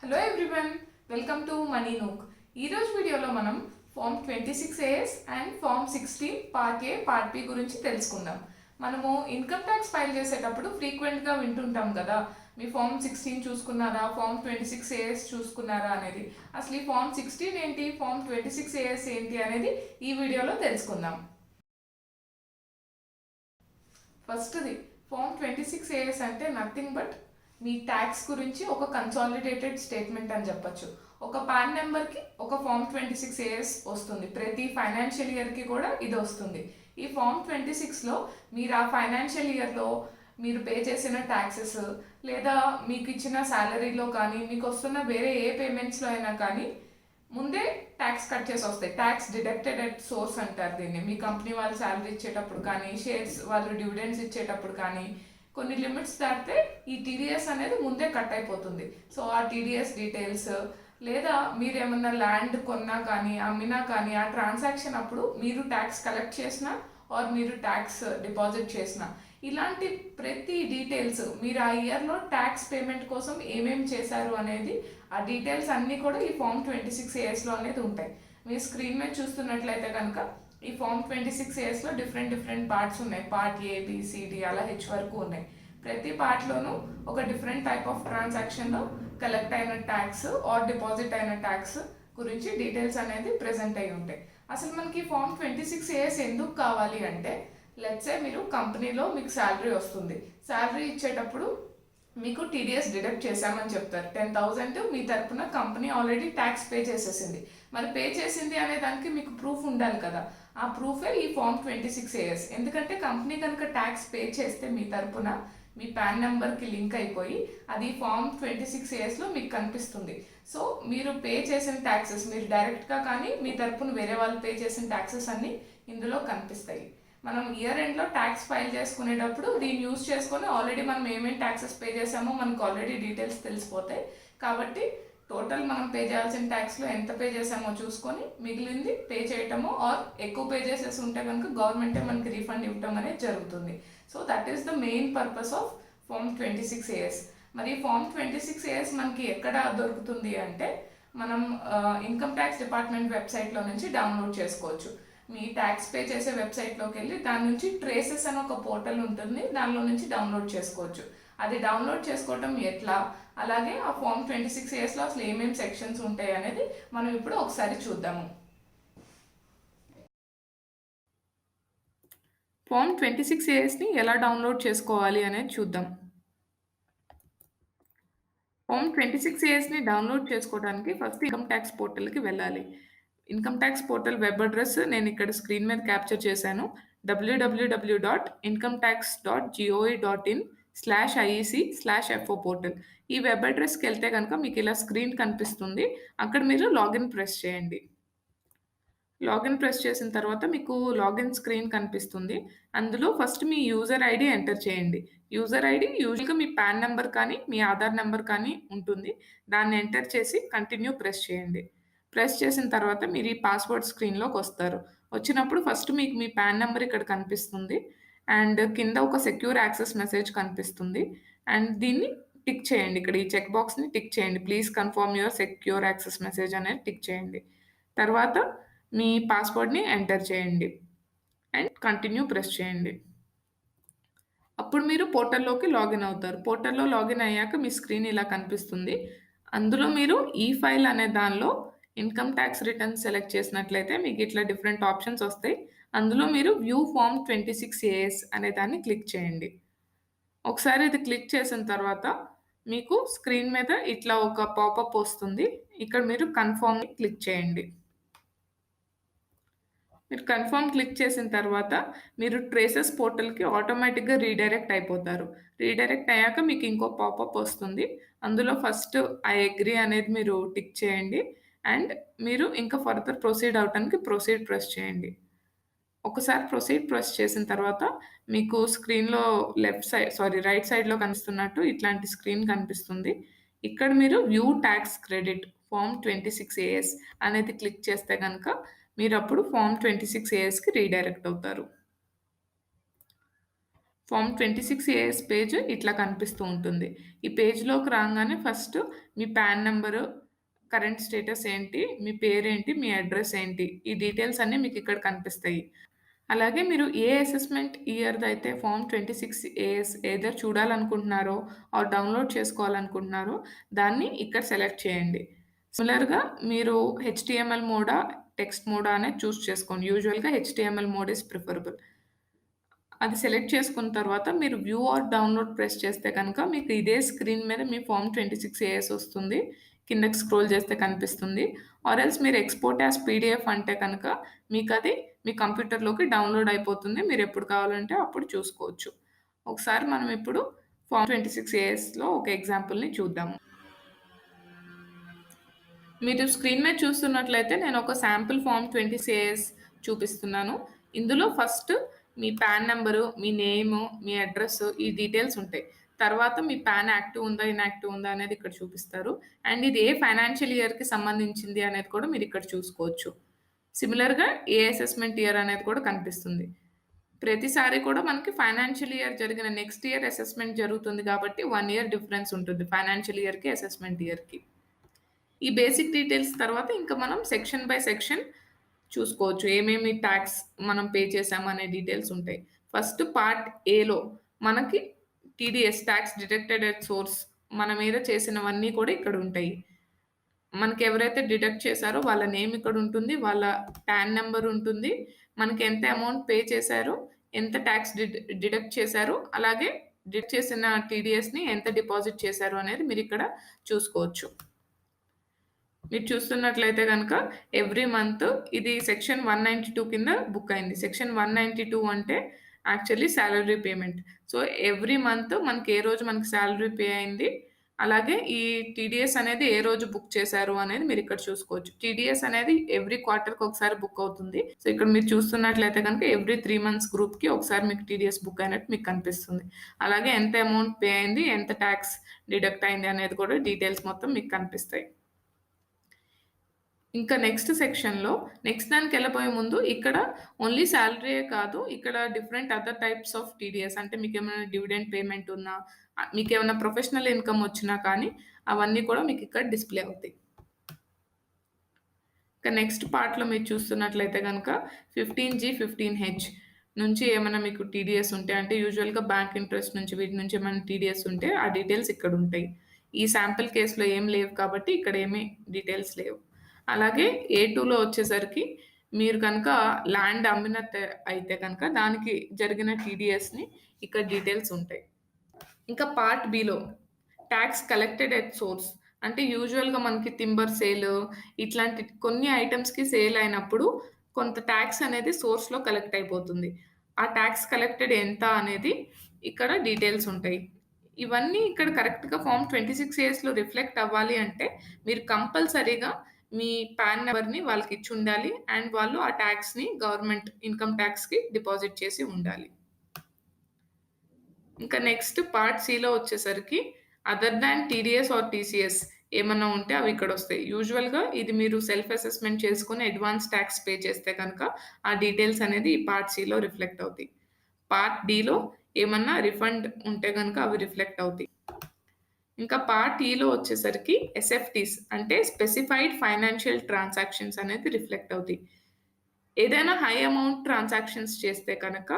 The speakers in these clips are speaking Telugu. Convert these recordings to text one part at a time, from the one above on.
Hello everyone, welcome to money nook. ఈరోజు వీడియోలో మనం form 26AS and form 16 part A part B గురించి తెలుసుకుందాం. మనము ఇన్కమ్ ట్యాక్స్ ఫైల్ చేసేటప్పుడు ఫ్రీక్వెంట్గా వింటుంటాం కదా, మీ ఫామ్ 16 చూసుకున్నారా, ఫామ్ 26AS చూసుకున్నారా అనేది. అసలు ఈ ఫామ్ 16 ఏంటి, ఫామ్ 26AS ఏంటి అనేది ఈ వీడియోలో తెలుసుకుందాం. ఫస్ట్ది ఫామ్ 26AS అంటే నథింగ్ బట్ మీ ట్యాక్స్ గురించి ఒక కన్సాలిడేటెడ్ స్టేట్మెంట్ అని చెప్పొచ్చు. ఒక పాన్ నెంబర్కి ఒక ఫామ్ 26AS వస్తుంది. ప్రతి ఫైనాన్షియల్ ఇయర్కి కూడా ఇది వస్తుంది. ఈ ఫామ్ 26లో మీరు ఆ ఫైనాన్షియల్ ఇయర్లో మీరు పే చేసిన ట్యాక్సెస్ లేదా మీకు ఇచ్చిన శాలరీలో కానీ మీకు వస్తున్న వేరే ఏ పేమెంట్స్లో అయినా కానీ ముందే ట్యాక్స్ కట్ చేసి వస్తాయి. ట్యాక్స్ డిడక్టెడ్ ఎట్ సోర్స్ అంటారు దీన్ని. మీ కంపెనీ వాళ్ళు శాలరీ ఇచ్చేటప్పుడు కానీ, షేర్స్ వాళ్ళు డివిడెండ్స్ ఇచ్చేటప్పుడు కానీ కొన్ని లిమిట్స్ దాటితే ఈ టీడీఎస్ అనేది ముందే కట్ అయిపోతుంది. సో ఆ టీడీఎస్ డీటెయిల్స్ లేదా మీరు ఏమన్నా ల్యాండ్ కొన్నా కానీ అమ్మినా కానీ ఆ ట్రాన్సాక్షన్ అప్పుడు మీరు ట్యాక్స్ కలెక్ట్ చేసినా ఆర్ మీరు ట్యాక్స్ డిపాజిట్ చేసినా ఇలాంటి ప్రతి డీటెయిల్స్ మీరు ఆ ఇయర్లో ట్యాక్స్ పేమెంట్ కోసం ఏమేమి చేశారు అనేది ఆ డీటెయిల్స్ అన్నీ కూడా ఈ ఫామ్ 26ASలో అనేది ఉంటాయి. మీ స్క్రీన్ మీద చూస్తున్నట్లయితే కనుక ఈ ఫామ్ 26ASలో డిఫరెంట్ పార్ట్స్ ఉన్నాయి. Part A, B, C, D అలా హెచ్ వరకు ఉన్నాయి. ప్రతి పార్ట్లోనూ ఒక డిఫరెంట్ టైప్ ఆఫ్ ట్రాన్సాక్షన్లో కలెక్ట్ అయిన ట్యాక్స్ ఆర్ డిపాజిట్ అయిన ట్యాక్స్ గురించి డీటెయిల్స్ అనేది ప్రెజెంట్ అయి ఉంటాయి. అసలు మనకి ఫామ్ 26AS ఎందుకు కావాలి అంటే, లెట్సే మీరు కంపెనీలో మీకు శాలరీ వస్తుంది. శాలరీ ఇచ్చేటప్పుడు మీకు టీడీఎస్ డిడక్ట్ చేశామని చెప్తారు. 10,000 మీ తరపున కంపెనీ ఆల్రెడీ ట్యాక్స్ పే చేసేసింది. మరి పే చేసింది అనే దానికి మీకు ప్రూఫ్ ఉండాలి కదా. ఆ ప్రూఫే ఈ ఫామ్ 26AS. ఎందుకంటే కంపెనీ కనుక ట్యాక్స్ పే చేస్తే మీ తరపున మీ పాన్ నెంబర్కి లింక్ అయిపోయి అది ఫామ్ 26ASలో మీకు కనిపిస్తుంది. సో మీరు పే చేసిన ట్యాక్సెస్ మీరు డైరెక్ట్గా కానీ మీ తరపున వేరే వాళ్ళు పే చేసిన ట్యాక్సెస్ అన్నీ ఇందులో కనిపిస్తాయి. మనం ఇయర్ ఎండ్లో ట్యాక్స్ ఫైల్ చేసుకునేటప్పుడు దీన్ని యూజ్ చేసుకొని ఆల్రెడీ మనం ఏమేమి ట్యాక్సెస్ పే చేసామో మనకు ఆల్రెడీ డీటెయిల్స్ తెలిసిపోతాయి. కాబట్టి టోటల్ మనం పే చేయాల్సిన ట్యాక్స్లో ఎంత పే చేసామో చూసుకొని మిగిలింది పే చేయటము ఆర్ ఎక్కువ పే చేసేసి ఉంటే కనుక గవర్నమెంటే మనకి రీఫండ్ ఇవ్వటం అనేది జరుగుతుంది. So that is the main purpose of form 26AS. మరి ఫామ్ 26AS మనకి ఎక్కడ దొరుకుతుంది అంటే, మనం ఇన్కమ్ ట్యాక్స్ డిపార్ట్మెంట్ వెబ్సైట్లో నుంచి డౌన్లోడ్ చేసుకోవచ్చు. మీ ట్యాక్స్ పే చేసే వెబ్సైట్లోకి వెళ్ళి దాని నుంచి ట్రేసెస్ అని ఒక పోర్టల్ ఉంటుంది, దానిలో నుంచి డౌన్లోడ్ చేసుకోవచ్చు. అది డౌన్లోడ్ చేసుకోవటం ఎట్లా, అలాగే ఆ ఫామ్ 26ASలో అసలు ఏమేమి సెక్షన్స్ ఉంటాయి అనేది మనం ఇప్పుడు ఒకసారి చూద్దాము. ఫామ్ 26ASని ఎలా డౌన్లోడ్ చేసుకోవాలి అనేది చూద్దాం. ఫామ్ 26ASని డౌన్లోడ్ చేసుకోవడానికి ఫస్ట్ ఇన్కమ్ ట్యాక్స్ పోర్టల్కి వెళ్ళాలి. Income tax portal web address నేను ఇక్కడ స్క్రీన్ మీద క్యాప్చర్ చేశాను. www.incometax.gov.in/iec/fo portal. ఈ వెబ్ అడ్రస్కి వెళ్తే కనుక మీకు ఇలా స్క్రీన్ కనిపిస్తుంది. అక్కడ మీరు లాగిన్ ప్రెస్ చేయండి. లాగిన్ ప్రెస్ చేసిన తర్వాత మీకు లాగిన్ స్క్రీన్ కనిపిస్తుంది. అందులో ఫస్ట్ మీ యూజర్ ఐడి ఎంటర్ చేయండి. యూజర్ ఐడి యూజువల్‌గా మీ పాన్ నంబర్ కానీ, మీ ఆధార్ నంబర్ కానీ ఉంటుంది. దాన్ని ఎంటర్ చేసి కంటిన్యూ ప్రెస్ చేయండి. ప్రెస్ చేసిన తర్వాత మీరు ఈ పాస్వర్డ్ స్క్రీన్‌లోకొస్తారు. వచ్చినప్పుడు ఫస్ట్ మీకు మీ పాన్ నంబర్ ఇక్కడ కనిపిస్తుంది. అండ్ కింద ఒక సెక్యూర్ యాక్సెస్ మెసేజ్ కనిపిస్తుంది. అండ్ దీన్ని టిక్ చేయండి. ఇక్కడ ఈ చెక్ బాక్స్‌ని టిక్ చేయండి. Please confirm your secure access message అనేది టిక్ చేయండి. తర్వాత మీ పాస్వర్డ్‌ని ఎంటర్ చేయండి. అండ్ కంటిన్యూ ప్రెస్ చేయండి. అప్పుడు మీరు పోర్టల్‌లోకి లాగిన్ అవుతారు. పోర్టల్‌లో లాగిన్ అయ్యాక మీ స్క్రీన్ ఇలా కనిపిస్తుంది. అందులో మీరు ఈ ఫైల్ అనే దానిలో ఇన్కమ్ ట్యాక్స్ రిటర్న్స్ సెలెక్ట్ చేసినట్లయితే మీకు ఇట్లా డిఫరెంట్ ఆప్షన్స్ వస్తాయి. అందులో మీరు వ్యూ ఫార్మ్ 26AS అనే దాన్ని క్లిక్ చేయండి. ఒకసారి ఇది క్లిక్ చేసిన తర్వాత మీకు స్క్రీన్ మీద ఇట్లా ఒక పాపప్ వస్తుంది. ఇక్కడ మీరు కన్ఫర్మ్‌ని క్లిక్ చేయండి. మీరు కన్ఫర్మ్ క్లిక్ చేసిన తర్వాత మీరు ట్రేసెస్ పోర్టల్‌కి ఆటోమేటిక్‌గా రీడైరెక్ట్ అయిపోతారు. రీడైరెక్ట్ అయ్యాక మీకు ఇంకో పాపప్ వస్తుంది. అందులో ఫస్ట్ ఐ అగ్రీ అనేది మీరు టిక్ చేయండి. అండ్ మీరు ఇంకా ఫర్దర్ ప్రొసీడ్ అవ్వటానికి ప్రొసీడ్ ప్రెస్ చేయండి. ఒకసారి ప్రొసీడ్ ప్రెస్ చేసిన తర్వాత మీకు స్క్రీన్‌లో రైట్ సైడ్‌లో కనిపిస్తున్నట్టు ఇట్లాంటి స్క్రీన్ కనిపిస్తుంది. ఇక్కడ మీరు view tax credit form 26AS అనేది క్లిక్ చేస్తే గనక మీరప్పుడు ఫార్మ్ 26AS‌కి రీడైరెక్ట్ అవుతారు. ఫామ్ 26 పేజ్ ఇట్లా కనిపిస్తూ ఉంటుంది. ఈ పేజ్‌లోకి రాంగానే ఫస్ట్ మీ పాన్ నంబరు, కరెంట్ స్టేటస్ ఏంటి, మీ పేరేంటి, మీ అడ్రెస్ ఏంటి, ఈ డీటెయిల్స్ అన్నీ మీకిక్కడ కనిపిస్తాయి. అలాగే మీరు ఏ అసెస్మెంట్ ఇయర్‌దైతే ఫామ్ 26 ఎయిదర్ చూడాలనుకుంటున్నారో ఆర్ డౌన్‌లోడ్ చేసుకోవాలనుకుంటున్నారో దాన్ని ఇక్కడ సెలెక్ట్ చేయండి. సిమిలర్‌గా మీరు హెచ్‌టీఎంఎల్ మోడా, టెక్స్ట్ మోడా అనేది చూస్ చేసుకోండి. యూజువల్‌గా హెచ్‌టీఎంఎల్ మోడ్ ఈస్ ప్రిఫరబుల్. అది సెలెక్ట్ చేసుకున్న తర్వాత మీరు వ్యూ ఆర్ డౌన్‌లోడ్ ప్రెస్ చేస్తే కనుక మీకు ఇదే స్క్రీన్ మీద మీ ఫార్మ్ 26 వస్తుంది. కిందకి స్క్రోల్ చేస్తే కనిపిస్తుంది. ఆర్ ఎల్స్ మీరు ఎక్స్‌పోర్ట్ యాస్ పీడీఎఫ్ అంటే కనుక మీకది మీ కంప్యూటర్‌లోకి డౌన్‌లోడ్ అయిపోతుంది. మీరెప్పుడు కావాలంటే అప్పుడు చూసుకోవచ్చు. ఒకసారి మనం ఇప్పుడు ఫార్మ్ 26 ఒక ఎగ్జాంపుల్‌ని చూద్దాము. మీరు స్క్రీన్ మీద చూస్తున్నట్లయితే నేను ఒక శాంపుల్ ఫార్మ్ 26 చూపిస్తున్నాను. ఇందులో ఫస్ట్ మీ పాన్ నంబరు, మీ నేము, మీ అడ్రెస్ ఈ డీటెయిల్స్ ఉంటాయి. తర్వాత మీ పాన్ యాక్టివ్ ఉందా, ఇన్‌యాక్టివ్ ఉందా అనేది ఇక్కడ చూపిస్తారు. అండ్ ఇది ఏ ఫైనాన్షియల్ ఇయర్‌కి సంబంధించింది అనేది కూడా మీరిక్కడ చూసుకోవచ్చు. సిమిలర్‌గా ఏ అసెస్మెంట్ ఇయర్ అనేది కూడా కనిపిస్తుంది. ప్రతిసారి కూడా మనకి ఫైనాన్షియల్ ఇయర్ జరిగిన నెక్స్ట్ ఇయర్ అసెస్మెంట్ జరుగుతుంది కాబట్టి 1 ఇయర్ డిఫరెన్స్ ఉంటుంది ఫైనాన్షియల్ ఇయర్‌కి, అసెస్మెంట్ ఇయర్‌కి. ఈ బేసిక్ డీటెయిల్స్ తర్వాత ఇంకా మనం సెక్షన్ బై సెక్షన్ చూసుకోవచ్చు. ఏమేమి టాక్స్ మనం పే చేసాము అనే డీటెయిల్స్ ఉంటాయి. ఫస్ట్ పార్ట్ ఏలో మనకి TDS talks deducted at source మన మీద చేసినవన్నీ కూడా ఇక్కడ ఉంటాయి. మనకి ఎవరైతే డిడక్ట్ చేశారో వాళ్ళ నేమ్ ఇక్కడ ఉంటుంది. వాళ్ళ పాన్ నంబర్ ఉంటుంది. మనకి ఎంత అమౌంట్ పే చేశారు, ఎంత టాక్స్ డిడక్ట్ చేశారు, అలాగే డిడక్ట్ చేసిన టీడీఎస్‌ని ఎంత డిపాజిట్ చేశారు అనేది మీరిక్కడ చూసుకోవచ్చు. మీరు చూస్తున్నట్లయితే గనక ఎవ్రీ మంత్ ఇది సెక్షన్ 192 కింద బుక్ అయింది. సెక్షన్ 192 అంటే actually salary payment. So, every month మనకి ఏ రోజు మనకి సాలరీ పే అయింది, అలాగే ఈ టీడీఎస్ అనేది ఏ రోజు బుక్ చేశారు అనేది మీరిక్కడ చూసుకోవచ్చు. టీడీఎస్ అనేది ఎవ్రీ క్వార్టర్‌కి ఒకసారి బుక్ అవుతుంది. సో, ఇక్కడ మీరు చూస్తున్నట్లయితే గనక ఎవ్రీ 3 మంత్స్ గ్రూప్‌కి ఒకసారి మీకు టీడీఎస్ బుక్ అయినట్టు మీకు కనిపిస్తుంది. అలాగే ఎంత అమౌంట్ పే అయింది, ఎంత టాక్స్ డిడక్ట్ అయింది అనేది కూడా డీటెయిల్స్ మొత్తం మీకు కనిపిస్తాయి. ఇంకా నెక్స్ట్ సెక్షన్‌లో నెక్స్ట్ దానికెళ్ళబోయే ముందు ఇక్కడ ఓన్లీ సాలరీయే కాదు. ఇక్కడ different other types of TDS అంటే మీకేమైనా డివిడెండ్ పేమెంట్ ఉన్నా, మీకేమైనా ప్రొఫెషనల్ ఇన్‌కమ్ వచ్చినా కానీ అవన్నీ కూడా మీకిక్కడ డిస్‌ప్లే అవుతాయి. ఇక నెక్స్ట్ పార్ట్‌లో మీరు చూస్తున్నట్లయితే గనక 15G, 15H నుంచి ఏమైనా మీకు టీడీఎస్ ఉంటే అంటే యూజువల్‌గా బ్యాంక్ ఇంట్రెస్ట్ నుంచి వీటి నుంచి ఏమైనా టీడీఎస్ ఉంటే ఆ డీటెయిల్స్ ఇక్కడుంటాయి. ఈ శాంపిల్ కేస్‌లో ఏం లేవు కాబట్టి ఇక్కడ ఏమి డీటెయిల్స్ లేవు. అలాగే ఏ2లో వచ్చేసరికి మీరు కనుక ల్యాండ్ అయితే కనుక దానికి జరిగిన టీడీఎస్‌ని ఇక్కడ డీటెయిల్స్ ఉంటాయి. ఇంకా part below talks collected at source అంటే యూజువల్‌గా మనకి టింబర్ సేల్ ఇట్లాంటి కొన్ని ఐటెమ్స్‌కి సేల్ అయినప్పుడు కొంత టాక్స్ అనేది సోర్స్‌లో కలెక్ట్ అయిపోతుంది. ఆ టాక్స్ కలెక్టెడ్ ఎంత అనేది ఇక్కడ డీటెయిల్స్ ఉంటాయి. ఇవన్నీ ఇక్కడ కరెక్ట్‌గా ఫార్మ్ 26 రిఫ్లెక్ట్ అవ్వాలి అంటే మీరు కంపల్సరీగా మీ పాన్ నంబర్‌ని వాళ్ళకిచ్చుండాలి. అండ్ వాళ్ళు ఆ టాక్స్‌ని గవర్నమెంట్ ఇన్‌కమ్ టాక్స్‌కి డిపాజిట్ చేసి ఉండాలి. ఇంకా నెక్స్ట్ పార్ట్ సిలో వచ్చేసరికి other than TDS or TCS ఏమన్నా ఉంటే అవి ఇక్కడొస్తాయి. యూజువల్‌గా ఇది మీరు సెల్ఫ్ అసెస్మెంట్ చేసుకొని అడ్వాన్స్ టాక్స్ పే చేస్తే కనుక ఆ డీటెయిల్స్ అనేది ఈ పార్ట్ సిలో రిఫ్లెక్ట్ అవుతాయి. పార్ట్ డిలో ఏమన్నా రిఫండ్ ఉంటే గనుక అవి రిఫ్లెక్ట్ అవుతాయి. ఇంకా పార్ట్ ఈలో వచ్చేసరికి ఎస్ఎఫ్టీస్ అంటే స్పెసిఫైడ్ ఫైనాన్షియల్ ట్రాన్సాక్షన్స్ అనేది రిఫ్లెక్ట్ అవుతాయి. ఏదైనా హై అమౌంట్ ట్రాన్సాక్షన్స్ చేస్తే కనుక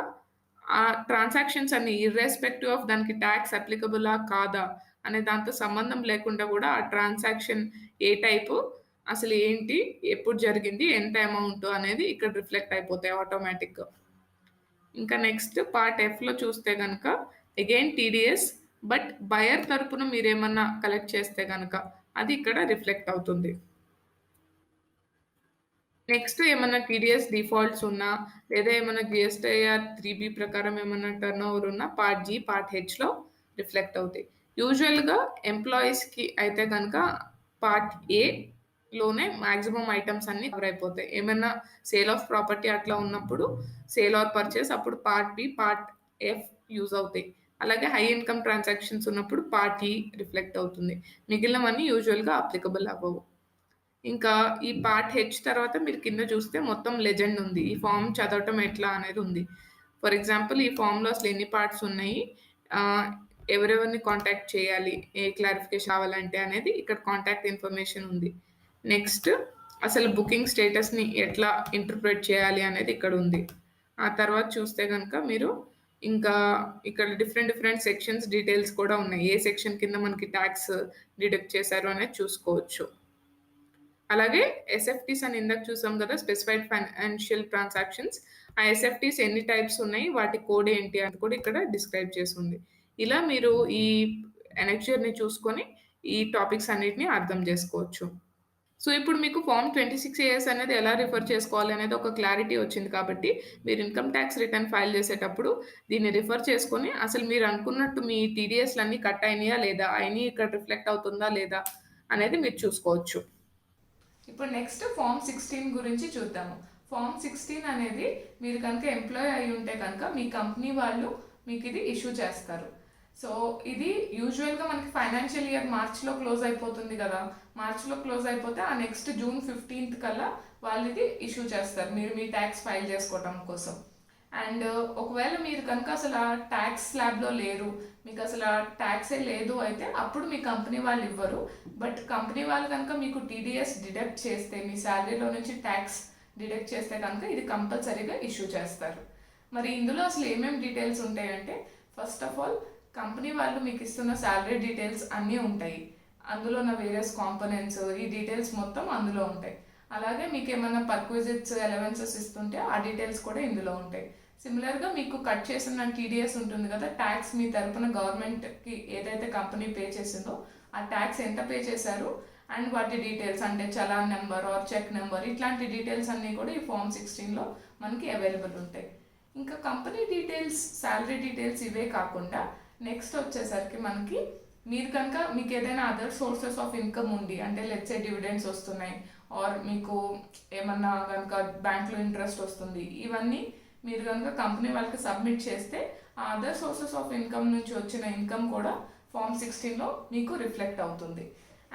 ఆ ట్రాన్సాక్షన్స్ అన్ని ఇర్రెస్పెక్టివ్ ఆఫ్ దానికి టాక్స్ అప్లికబులా కాదా అనే దాంతో సంబంధం లేకుండా కూడా ఆ ట్రాన్సాక్షన్ ఏ టైపు, అసలు ఏంటి, ఎప్పుడు జరిగింది, ఎంత అమౌంట్ అనేది ఇక్కడ రిఫ్లెక్ట్ అయిపోతాయి ఆటోమేటిక్‌గా. ఇంకా నెక్స్ట్ పార్ట్ ఎఫ్‌లో చూస్తే గనక అగైన్ టీడీఎస్ బట్ బయర్ తరపున మీరేమన్నా కలెక్ట్ చేస్తే గనక అది ఇక్కడ రిఫ్లెక్ట్ అవుతుంది. నెక్స్ట్ ఏమన్నా టీడీఎస్ డిఫాల్ట్స్ ఉన్నా, లేదా ఏమన్నా జీఎస్టీఆర్ 3B ప్రకారం ఏమన్నా టర్నోవర్ ఉన్నా పార్ట్ జీ, పార్ట్ హెచ్‌లో రిఫ్లెక్ట్ అవుతాయి. యూజువల్‌గా ఎంప్లాయీస్‌కి అయితే గనక పార్ట్ ఏలోనే మాక్సిమం ఐటెమ్స్ అన్నీ కవర్ అయిపోతాయి. ఏమన్నా సేల్ ఆఫ్ ప్రాపర్టీ అట్లా ఉన్నప్పుడు సేల్ ఆర్ పర్చేస్ అప్పుడు part B, part F use అవుతాయి. అలాగే హై ఇన్‌కమ్ ట్రాన్సాక్షన్స్ ఉన్నప్పుడు పార్ట్ ఈ రిఫ్లెక్ట్ అవుతుంది. మిగిలినవన్నీ యూజువల్‌గా అప్లికబుల్ అవ్వవు. ఇంకా ఈ పార్ట్ హెచ్ తర్వాత మీరు కింద చూస్తే మొత్తం లెజెండ్ ఉంది. ఈ ఫార్మ్ చదవటం ఎట్లా అనేది ఉంది. ఫర్ ఎగ్జాంపుల్ ఈ ఫామ్‌లో అసలు ఎన్ని పార్ట్స్ ఉన్నాయి, ఆహ్, ఎవరెవరిని కాంటాక్ట్ చేయాలి, ఏ క్లారిఫికేషన్ కావాలంటే అనేది ఇక్కడ కాంటాక్ట్ ఇన్ఫర్మేషన్ ఉంది. నెక్స్ట్ అసలు బుకింగ్ స్టేటస్‌ని ఎట్లా ఇంటర్ప్రెట్ చేయాలి అనేది ఇక్కడ ఉంది. ఆ తర్వాత చూస్తే గనుక మీరు ఇంకా ఇక్కడ డిఫరెంట్ డిఫరెంట్ సెక్షన్స్ డీటెయిల్స్ కూడా ఉన్నాయి. ఏ సెక్షన్ కింద మనకి టాక్స్ డిడక్ట్ చేశారు అనేది చూసుకోవచ్చు. అలాగే ఎస్ఎఫ్టీస్ అని ఇందాక చూసాం కదా, స్పెసిఫైడ్ ఫైనాన్షియల్ ట్రాన్సాక్షన్స్. ఆ ఎస్ఎఫ్టీస్ ఎన్ని టైప్స్ ఉన్నాయి, వాటి కోడ్ ఏంటి అని కూడా ఇక్కడ డిస్క్రైబ్ చేసి ఉంది. ఇలా మీరు ఈ ఎనెక్చర్‌ని చూసుకొని ఈ టాపిక్స్ అన్నిటిని అర్థం చేసుకోవచ్చు. సో, ఇప్పుడు మీకు ఫార్మ్ 26 ఏఎస్ అనేది ఎలా రిఫర్ చేసుకోవాలి అనేది ఒక క్లారిటీ వచ్చింది కాబట్టి, మీరు ఇన్‌కమ్ టాక్స్ రిటర్న్ ఫైల్ చేసేటప్పుడు దీన్ని రిఫర్ చేసుకొని, అసలు మీరు అనుకున్నట్టు మీ టీడీఎస్‌లన్నీ కట్ అయినాయా లేదా? అయినయి ఇక్కడ రిఫ్లెక్ట్ అవుతుందా లేదా? అనేది మీరు చూసుకోవచ్చు. ఇప్పుడు నెక్స్ట్ ఫామ్ 16 గురించి చూద్దాము. ఫామ్ 16 అనేది మీరు కనుక ఎంప్లాయ్ అయి ఉంటే కనుక మీ కంపెనీ వాళ్ళు మీకు ఇది ఇష్యూ చేస్తారు. సో ఇది యూజువల్గా మనకి ఫైనాన్షియల్ ఇయర్ మార్చ్లో క్లోజ్ అయిపోతుంది కదా, మార్చ్లో క్లోజ్ అయిపోతే ఆ నెక్స్ట్ జూన్ 15th కల్లా వాళ్ళు ఇది ఇష్యూ చేస్తారు మీరు మీ ట్యాక్స్ ఫైల్ చేసుకోవటం కోసం. అండ్ ఒకవేళ మీరు కనుక అసలు ఆ ట్యాక్స్ స్లాబ్లో లేరు, మీకు అసలు ఆ ట్యాక్సే లేదు అయితే అప్పుడు మీ కంపెనీ వాళ్ళు ఇవ్వరు. బట్ కంపెనీ వాళ్ళు కనుక మీకు టీడీఎస్ డిడక్ట్ చేస్తే, మీ శాలరీలో నుంచి ట్యాక్స్ డిడక్ట్ చేస్తే కనుక ఇది కంపల్సరీగా ఇష్యూ చేస్తారు. మరి ఇందులో అసలు ఏమేమి డీటెయిల్స్ ఉంటాయంటే, ఫస్ట్ ఆఫ్ ఆల్ కంపెనీ వాళ్ళు మీకు ఇస్తున్న శాలరీ డీటెయిల్స్ అన్నీ ఉంటాయి. అందులో ఉన్న వేరియస్ కాంపోనెంట్స్, ఈ డీటెయిల్స్ మొత్తం అందులో ఉంటాయి. అలాగే మీకు ఏమైనా పర్క్విజిట్స్ అలవెన్సెస్ ఇస్తుంటే ఆ డీటెయిల్స్ కూడా ఇందులో ఉంటాయి. సిమిలర్గా మీకు కట్ చేసిన టీడీఎస్ ఉంటుంది కదా, ట్యాక్స్ మీ తరపున గవర్నమెంట్కి ఏదైతే కంపెనీ పే చేసిందో ఆ ట్యాక్స్ ఎంత పే చేశారు అండ్ వాటి డీటెయిల్స్ అంటే challan number or cheque number, ఇట్లాంటి డీటెయిల్స్ అన్నీ కూడా ఈ ఫామ్ 16లో మనకి అవైలబుల్ ఉంటాయి. ఇంకా కంపెనీ డీటెయిల్స్, శాలరీ డీటెయిల్స్ ఇవే కాకుండా నెక్స్ట్ వచ్చేసరికి మనకి మీరు కనుక మీకు ఏదైనా అదర్ సోర్సెస్ ఆఫ్ ఇన్కమ్ ఉంది అంటే లెట్సే డివిడెండ్స్ వస్తున్నాయి ఆర్ మీకు ఏమన్నా కనుక బ్యాంక్లో ఇంట్రెస్ట్ వస్తుంది, ఇవన్నీ మీరు కనుక కంపెనీ వాళ్ళకి సబ్మిట్ చేస్తే ఆ అదర్ సోర్సెస్ ఆఫ్ ఇన్కమ్ నుంచి వచ్చిన ఇన్కమ్ కూడా ఫామ్ 16లో మీకు రిఫ్లెక్ట్ అవుతుంది.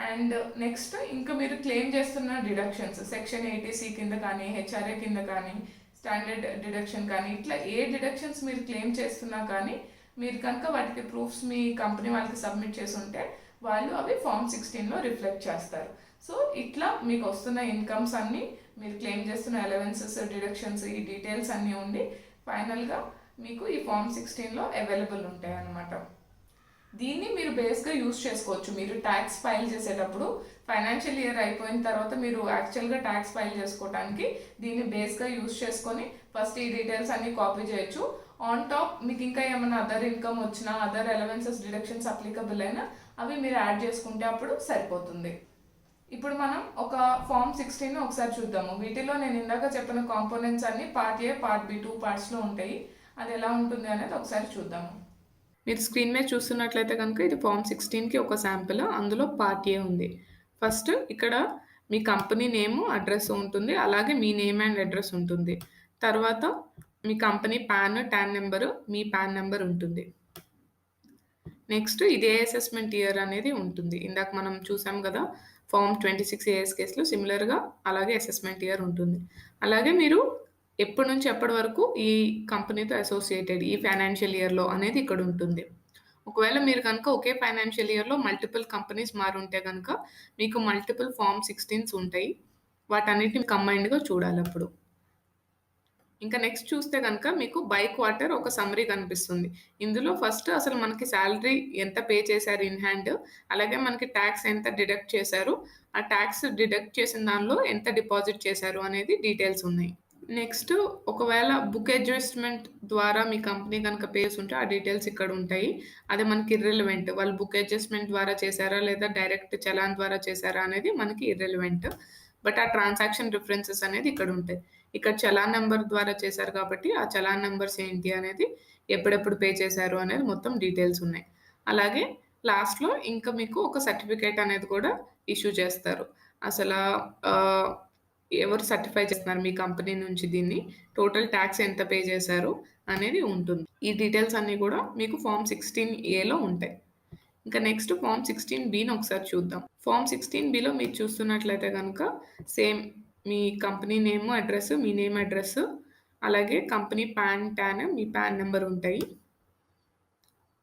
అండ్ నెక్స్ట్ ఇంకా మీరు క్లెయిమ్ చేస్తున్న డిడక్షన్స్ సెక్షన్ 80C కింద కానీ, హెచ్ఆర్ఏ కింద కానీ, స్టాండర్డ్ డిడక్షన్ కానీ, ఇట్లా ఏ డిడక్షన్స్ మీరు క్లెయిమ్ చేస్తున్నా కానీ మీరు కనుక వాటికి ప్రూఫ్స్ మీ కంపెనీ వాళ్ళకి సబ్మిట్ చేసి ఉంటే వాళ్ళు అవి ఫామ్ 16లో రిఫ్లెక్ట్ చేస్తారు. సో ఇట్లా మీకు వస్తున్న ఇన్కమ్స్ అన్నీ, మీరు క్లెయిమ్ చేస్తున్న అలవెన్సెస్, డిడక్షన్స్, ఈ డీటెయిల్స్ అన్నీ ఉండి ఫైనల్గా మీకు ఈ ఫామ్ 16లో అవైలబుల్ ఉంటాయి అన్నమాట. దీన్ని మీరు బేస్గా యూస్ చేసుకోవచ్చు. మీరు ట్యాక్స్ ఫైల్ చేసేటప్పుడు ఫైనాన్షియల్ ఇయర్ అయిపోయిన తర్వాత మీరు యాక్చువల్గా ట్యాక్స్ ఫైల్ చేసుకోవడానికి దీన్ని బేస్గా యూస్ చేసుకొని ఫస్ట్ ఈ డీటెయిల్స్ అన్ని కాపీ చేయొచ్చు. ఆన్ టాప్ మీకు ఇంకా ఏమైనా అదర్ ఇన్కమ్ వచ్చినా, అదర్ అలవెన్సెస్, డిడక్షన్స్ అప్లికబుల్ అయినా అవి మీరు యాడ్ చేసుకుంటే అప్పుడు సరిపోతుంది. ఇప్పుడు మనం ఒక ఫామ్ 16 ఒకసారి చూద్దాము. వీటిలో నేను ఇందాక చెప్పిన కాంపోనెంట్స్ అన్ని పార్ట్ ఏ, పార్ట్ బి, 2 పార్ట్స్లో ఉంటాయి. అది ఎలా ఉంటుంది అనేది ఒకసారి చూద్దాము. మీరు స్క్రీన్ మీద చూస్తున్నట్లయితే కనుక ఇది ఫామ్ 16కి ఒక శాంపిల్. అందులో పార్ట్ ఏ ఉంది. ఫస్ట్ ఇక్కడ మీ కంపెనీ నేము, అడ్రస్ ఉంటుంది. అలాగే మీ నేమ్ అండ్ అడ్రస్ ఉంటుంది. తర్వాత మీ కంపెనీ టాన్ నెంబరు, మీ పాన్ నెంబర్ ఉంటుంది. నెక్స్ట్ ఇదే అసెస్మెంట్ ఇయర్ అనేది ఉంటుంది. ఇందాక మనం చూసాం కదా ఫామ్ 26 ఏఎస్ కేసులో సిమిలర్గా అలాగే అసెస్మెంట్ ఇయర్ ఉంటుంది. అలాగే మీరు ఎప్పటి నుంచి ఎప్పటి వరకు ఈ కంపెనీతో అసోసియేటెడ్ ఈ ఫైనాన్షియల్ ఇయర్లో అనేది ఇక్కడ ఉంటుంది. ఒకవేళ మీరు కనుక ఒకే ఫైనాన్షియల్ ఇయర్లో మల్టిపుల్ కంపెనీస్ మారుంటే కనుక మీకు మల్టిపుల్ ఫామ్ 16s ఉంటాయి. వాటన్నిటిని కంబైన్డ్గా చూడాలి అప్పుడు. ఇంకా నెక్స్ట్ చూస్తే గనక మీకు బై క్వార్టర్ ఒక సమ్మరీ కనిపిస్తుంది. ఇందులో ఫస్ట్ అసలు మనకి సాలరీ ఎంత పే చేశారు ఇన్ హ్యాండ్, అలాగే మనకి ట్యాక్స్ ఎంత డిడక్ట్ చేశారు, ఆ ట్యాక్స్ డిడక్ట్ చేసిన దానిలో ఎంత డిపాజిట్ చేశారు అనేది డీటెయిల్స్ ఉన్నాయి. నెక్స్ట్ ఒకవేళ బుక్ అడ్జస్ట్‌మెంట్ ద్వారా మీ కంపెనీ గనక పే చేసుంటే ఆ డీటెయిల్స్ ఇక్కడ ఉంటాయి. అది మనకి ఇర్రెలెవెంట్. వాళ్ళు బుక్ అడ్జస్ట్‌మెంట్ ద్వారా చేశారా లేదా డైరెక్ట్ చలాన్ ద్వారా చేశారా అనేది మనకి ఇర్రెలెవెంట్. బట్ ఆ ట్రాన్సాక్షన్ రిఫరెన్సెస్ అనేది ఇక్కడ ఉంటాయి. ఇక్కడ చలాన్ నంబర్ ద్వారా చేశారు కాబట్టి ఆ చలాన్ నంబర్స్ ఏంటి అనేది, ఎప్పుడెప్పుడు పే చేశారు అనేది మొత్తం డీటెయిల్స్ ఉన్నాయి. అలాగే లాస్ట్‌లో ఇంకా మీకు ఒక సర్టిఫికేట్ అనేది కూడా ఇష్యూ చేస్తారు. అసలా ఎవరు సర్టిఫై చేస్తున్నారు మీ కంపెనీ నుంచి దీన్ని, టోటల్ ట్యాక్స్ ఎంత పే చేశారు అనేది ఉంటుంది. ఈ డీటెయిల్స్ అన్నీ కూడా మీకు ఫామ్ 16ఏలో ఉంటాయి. ఇంకా నెక్స్ట్ ఫామ్ 16బిని ఒకసారి చూద్దాం. ఫామ్ 16బిలో మీరు చూస్తున్నట్లయితే కనుక సేమ్ మీ కంపెనీ నేమ్, అడ్రస్, మీ నేమ్, అడ్రస్, అలాగే కంపెనీ పాన్, టాన్, మీ పాన్ నెంబర్ ఉంటాయి.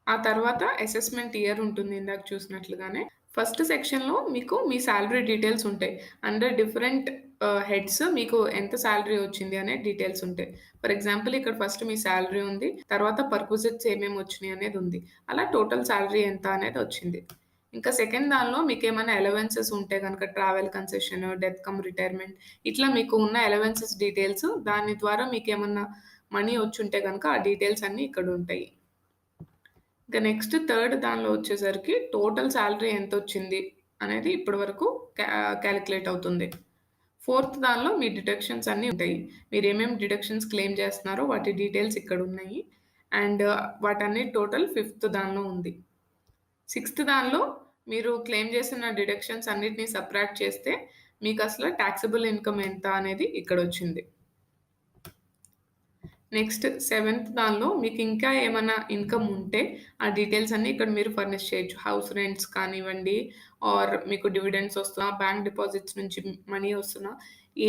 ఆ తర్వాత అసెస్మెంట్ ఇయర్ ఉంటుంది ఇందాక చూసినట్లుగానే. ఫస్ట్ సెక్షన్‌లో మీకు మీ సాలరీ డీటెయిల్స్ ఉంటాయి. అండర్ డిఫరెంట్ హెడ్స్ మీకు ఎంత సాలరీ వచ్చింది అనే డీటెయిల్స్ ఉంటాయి. ఫర్ ఎగ్జాంపుల్ ఇక్కడ ఫస్ట్ మీ సాలరీ ఉంది. తర్వాత పర్క్విజిట్స్ ఏమేమి వచ్చినాయి అనేది ఉంది. అలా టోటల్ సాలరీ ఎంత అనేది వచ్చింది. ఇంకా సెకండ్ దానిలో మీకేమైనా అలవెన్సెస్ ఉంటే గనక travel concession, death come retirement ఇట్లా మీకు ఉన్న అలవెన్సెస్ డీటెయిల్స్ దాని ద్వారా మీకేమన్నా మనీ వచ్చుంటే గనక ఆ డీటెయిల్స్ అన్నీ ఇక్కడుంటాయి. ఇక నెక్స్ట్ థర్డ్ దానిలో వచ్చేసరికి టోటల్ సాలరీ ఎంతొచ్చింది అనేది ఇప్పటి వరకు క్యాలిక్యులేట్ అవుతుంది. ఫోర్త్ దానిలో మీ డిడక్షన్స్ అన్నీ ఉంటాయి. మీరేమేమి డిడక్షన్స్ క్లెయిమ్ చేస్తున్నారో వాటి డీటెయిల్స్ ఇక్కడున్నాయి. అండ్ వాటన్నిటి టోటల్ ఫిఫ్త్ దానిలో ఉంది. సిక్స్త్ దానిలో మీరు క్లెయిమ్ చేసిన డిడక్షన్స్ అన్నిటిని సబ్ట్రాక్ట్ చేస్తే మీకసలు టాక్సబుల్ ఇన్‌కమ్ ఎంత అనేది ఇక్కడొచ్చింది. నెక్స్ట్ సెవెంత్ దానిలో మీకింకా ఏమన్నా ఇన్‌కమ్ ఉంటే, ఆ డీటెయిల్స్ అన్నీ ఇక్కడ మీరు ఫర్నిష్ చేయొచ్చు. హౌస్ రెంట్స్ కానివ్వండి, ఆర్ మీకు డివిడెండ్స్ వస్తున్నా, బ్యాంక్ డిపాజిట్స్ నుంచి మనీ వస్తున్నా,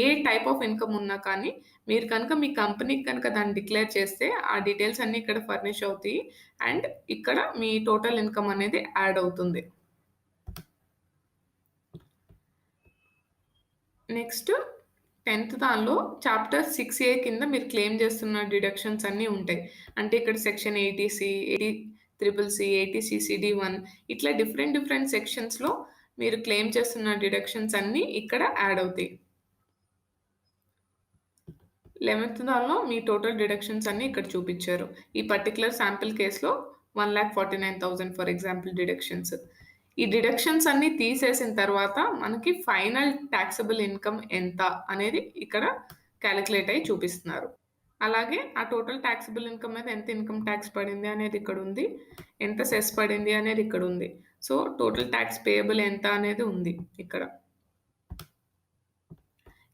ఏ టైప్ ఆఫ్ ఇన్‌కమ్ ఉన్నా కానీ, మీరు కనుక మీ కంపెనీకి కనుక దాన్ని డిక్లేర్ చేస్తే, ఆ డీటెయిల్స్ అన్నీ ఇక్కడ ఫర్నిష్ అవుతాయి. అండ్ ఇక్కడ మీ టోటల్ ఇన్‌కమ్ అనేది యాడ్ అవుతుంది. నెక్స్ట్ 10థ్ దానిలో చాప్టర్ 6A కింద మీరు క్లెయిమ్ చేస్తున్న డిడక్షన్స్ అన్నీ ఉంటాయి. అంటే ఇక్కడ సెక్షన్ 80C, 80CCC, 80CCD1 ఇట్లా డిఫరెంట్ సెక్షన్స్‌లో మీరు క్లెయిమ్ చేస్తున్న డిడక్షన్స్ అన్నీ ఇక్కడ యాడ్ అవుతాయి. 11థ్ దానిలో మీ టోటల్ డిడక్షన్స్ అన్నీ ఇక్కడ చూపిచ్చారు. ఈ పర్టిక్యులర్ శాంపిల్ కేస్‌లో 1,49,000 ఫర్ ఎగ్జాంపుల్ డిడక్షన్స్. ఈ డిడక్షన్స్ అన్నీ తీసేసిన తర్వాత మనకి ఫైనల్ టాక్సబుల్ ఇన్‌కమ్ ఎంత అనేది ఇక్కడ కాలిక్యులేట్ అయ్యి చూపిస్తున్నారు. అలాగే ఆ టోటల్ టాక్సబుల్ ఇన్‌కమ్ మీద ఎంత ఇన్‌కమ్ టాక్స్ పడింది అనేది ఇక్కడుంది. ఎంత సెస్ పడింది అనేది ఇక్కడుంది. సో, టోటల్ టాక్స్ పేయబుల్ ఎంత అనేది ఉంది ఇక్కడ.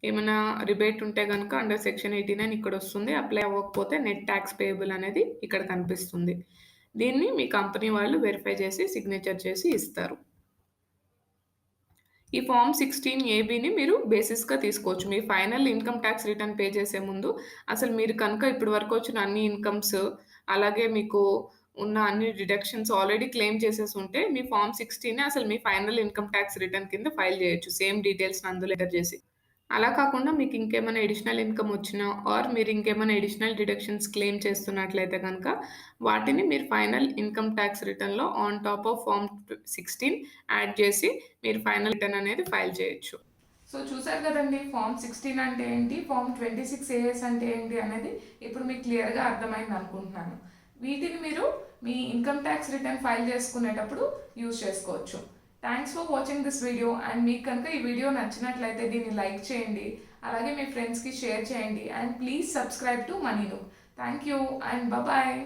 ఏమన్నా రిబేట్ ఉంటే గనక అండర్ సెక్షన్ 89 ఇక్కడొస్తుంది. అప్లై అవ్వకపోతే నెట్ టాక్స్ పేయబుల్ అనేది ఇక్కడ కనిపిస్తుంది. దీన్ని మీ కంపెనీ వాళ్ళు వెరిఫై చేసి సిగ్నేచర్ చేసి ఇస్తారు. ఈ ఫార్మ్ 16 ఏబీని మీరు బేసిస్‌గా తీసుకోవచ్చు. మీ final income tax return pay చేసే ముందు అసలు మీరు కనుక ఇప్పటి వరకు వచ్చిన అన్ని ఇన్‌కమ్స్, అలాగే మీకు ఉన్న అన్ని డిడక్షన్స్ ఆల్రెడీ క్లెయిమ్ చేసేసుంటే మీ ఫార్మ్ 16 అసలు మీ ఫైనల్ ఇన్‌కమ్ టాక్స్ రిటర్న్ కింద ఫైల్ చేయొచ్చు. సేమ్ డీటెయిల్స్‌ని అందులో ఎంటర్ చేసి. అలా కాకుండా మీకు ఇంకేమైనా అడిషనల్ ఇన్‌కమ్ వచ్చినా ఆర్ మీరు ఇంకేమైనా అడిషనల్ డిడక్షన్స్ క్లెయిమ్ చేస్తున్నట్లయితే గనక వాటిని మీరు ఫైనల్ ఇన్‌కమ్ టాక్స్ రిటర్న్‌లో on top of form 16 add చేసి మీరు ఫైనల్ రిటర్న్ అనేది ఫైల్ చేయొచ్చు. సో చూసారు కదండి, ఫార్మ్ 16 అంటే ఏంటి, ఫార్మ్ 26AS అంటే ఏంటి అనేది ఇప్పుడు మీకు క్లియర్గా అర్థమైంది అనుకుంటున్నాను. వీటిని మీరు మీ ఇన్కమ్ ట్యాక్స్ రిటర్న్ ఫైల్ చేసుకునేటప్పుడు యూజ్ చేసుకోవచ్చు. Thanks for watching this video. And మీకు కనుక ఈ వీడియో నచ్చినట్లయితే దీన్ని లైక్ చేయండి, అలాగే మీ ఫ్రెండ్స్కి షేర్ చేయండి, అండ్ ప్లీజ్ సబ్స్క్రైబ్ టు మనీను. Thank you and bye.